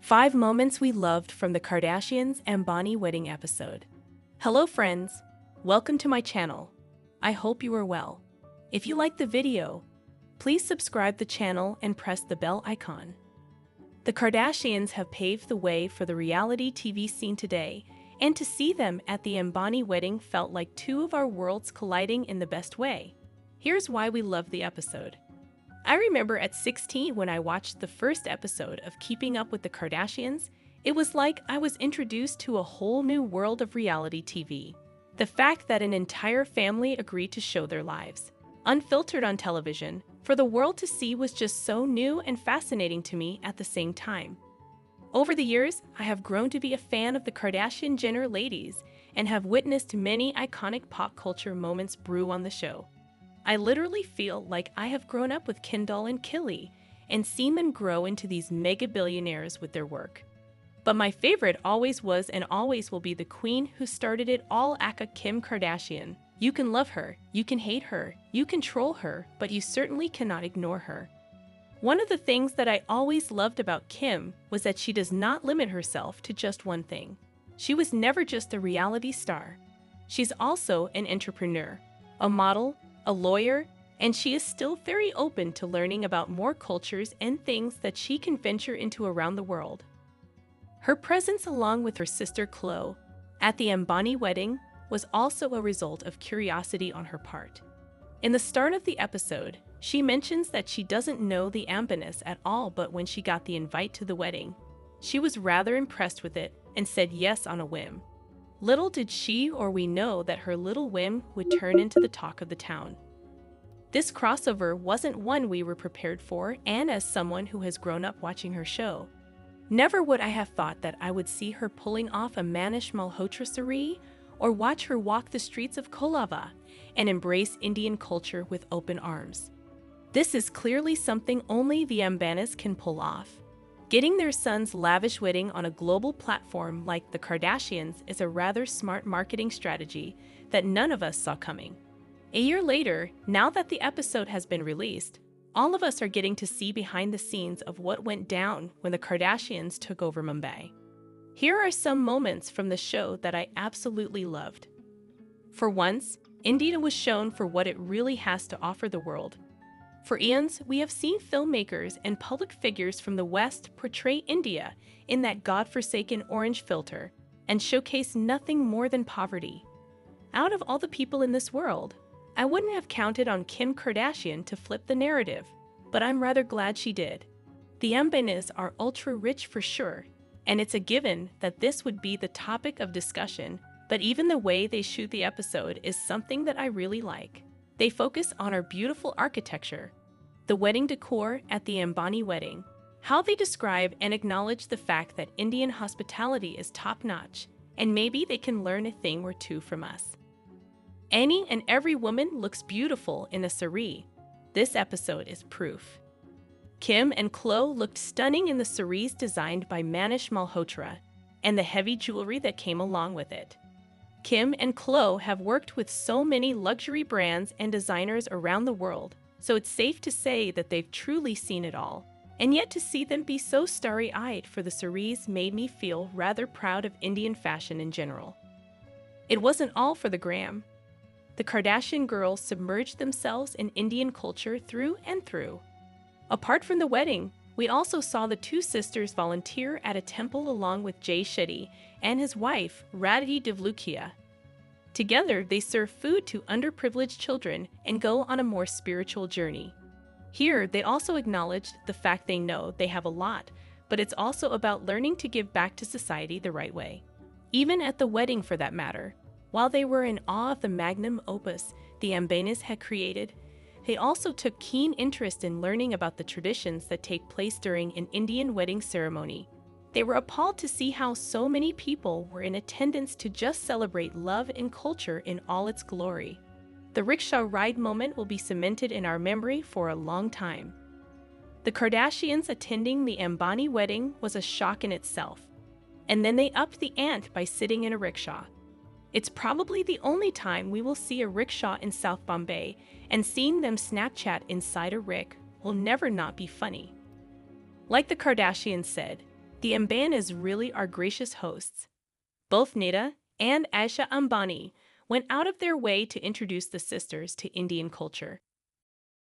5 moments we loved from the Kardashians Ambani wedding episode. Hello friends, welcome to my channel. I hope you are well. If you liked the video, please subscribe the channel and press the bell icon. The Kardashians have paved the way for the reality TV scene today, and to see them at the Ambani wedding felt like two of our worlds colliding in the best way. Here's why we loved the episode. I remember at 16 when I watched the first episode of Keeping Up with the Kardashians, it was like I was introduced to a whole new world of reality TV. The fact that an entire family agreed to show their lives, unfiltered on television, for the world to see was just so new and fascinating to me at the same time. Over the years, I have grown to be a fan of the Kardashian-Jenner ladies and have witnessed many iconic pop culture moments brew on the show. I literally feel like I have grown up with Kendall and Kylie and seen them grow into these mega billionaires with their work. But my favorite always was and always will be the queen who started it all, aka Kim Kardashian. You can love her, you can hate her, you can troll her, but you certainly cannot ignore her. One of the things that I always loved about Kim was that she does not limit herself to just one thing. She was never just a reality star. She's also an entrepreneur, a model, a lawyer, and she is still very open to learning about more cultures and things that she can venture into around the world. Her presence along with her sister Khloe at the Ambani wedding was also a result of curiosity on her part. In the start of the episode, she mentions that she doesn't know the Ambanis at all, but when she got the invite to the wedding, she was rather impressed with it and said yes on a whim. Little did she or we know that her little whim would turn into the talk of the town. This crossover wasn't one we were prepared for, and as someone who has grown up watching her show, never would I have thought that I would see her pulling off a Manish Malhotra saree or watch her walk the streets of Kolava and embrace Indian culture with open arms. This is clearly something only the Ambanis can pull off. Getting their son's lavish wedding on a global platform like the Kardashians is a rather smart marketing strategy that none of us saw coming. A year later, now that the episode has been released, all of us are getting to see behind the scenes of what went down when the Kardashians took over Mumbai. Here are some moments from the show that I absolutely loved. For once, India was shown for what it really has to offer the world. For eons, we have seen filmmakers and public figures from the West portray India in that godforsaken orange filter and showcase nothing more than poverty. Out of all the people in this world, I wouldn't have counted on Kim Kardashian to flip the narrative, but I'm rather glad she did. The Ambanis are ultra-rich for sure, and it's a given that this would be the topic of discussion, but even the way they shoot the episode is something that I really like. They focus on our beautiful architecture, the wedding decor at the Ambani wedding, how they describe and acknowledge the fact that Indian hospitality is top-notch, and maybe they can learn a thing or two from us. Any and every woman looks beautiful in a saree. This episode is proof. Kim and Khloe looked stunning in the sarees designed by Manish Malhotra and the heavy jewelry that came along with it. Kim and Khloe have worked with so many luxury brands and designers around the world, so it's safe to say that they've truly seen it all. And yet to see them be so starry-eyed for the sarees made me feel rather proud of Indian fashion in general. It wasn't all for the gram. The Kardashian girls submerged themselves in Indian culture through and through. Apart from the wedding, we also saw the two sisters volunteer at a temple along with Jay Shetty and his wife, Radhi Devlukia. Together, they serve food to underprivileged children and go on a more spiritual journey. Here, they also acknowledged the fact they know they have a lot, but it's also about learning to give back to society the right way. Even at the wedding, for that matter, while they were in awe of the magnum opus the Ambanis had created, they also took keen interest in learning about the traditions that take place during an Indian wedding ceremony. They were appalled to see how so many people were in attendance to just celebrate love and culture in all its glory. The rickshaw ride moment will be cemented in our memory for a long time. The Kardashians attending the Ambani wedding was a shock in itself, and then they upped the ante by sitting in a rickshaw. It's probably the only time we will see a rickshaw in South Bombay, and seeing them Snapchat inside a rick will never not be funny. Like the Kardashians said, The Ambanis really are gracious hosts. Both Nida and Aisha Ambani went out of their way to introduce the sisters to Indian culture.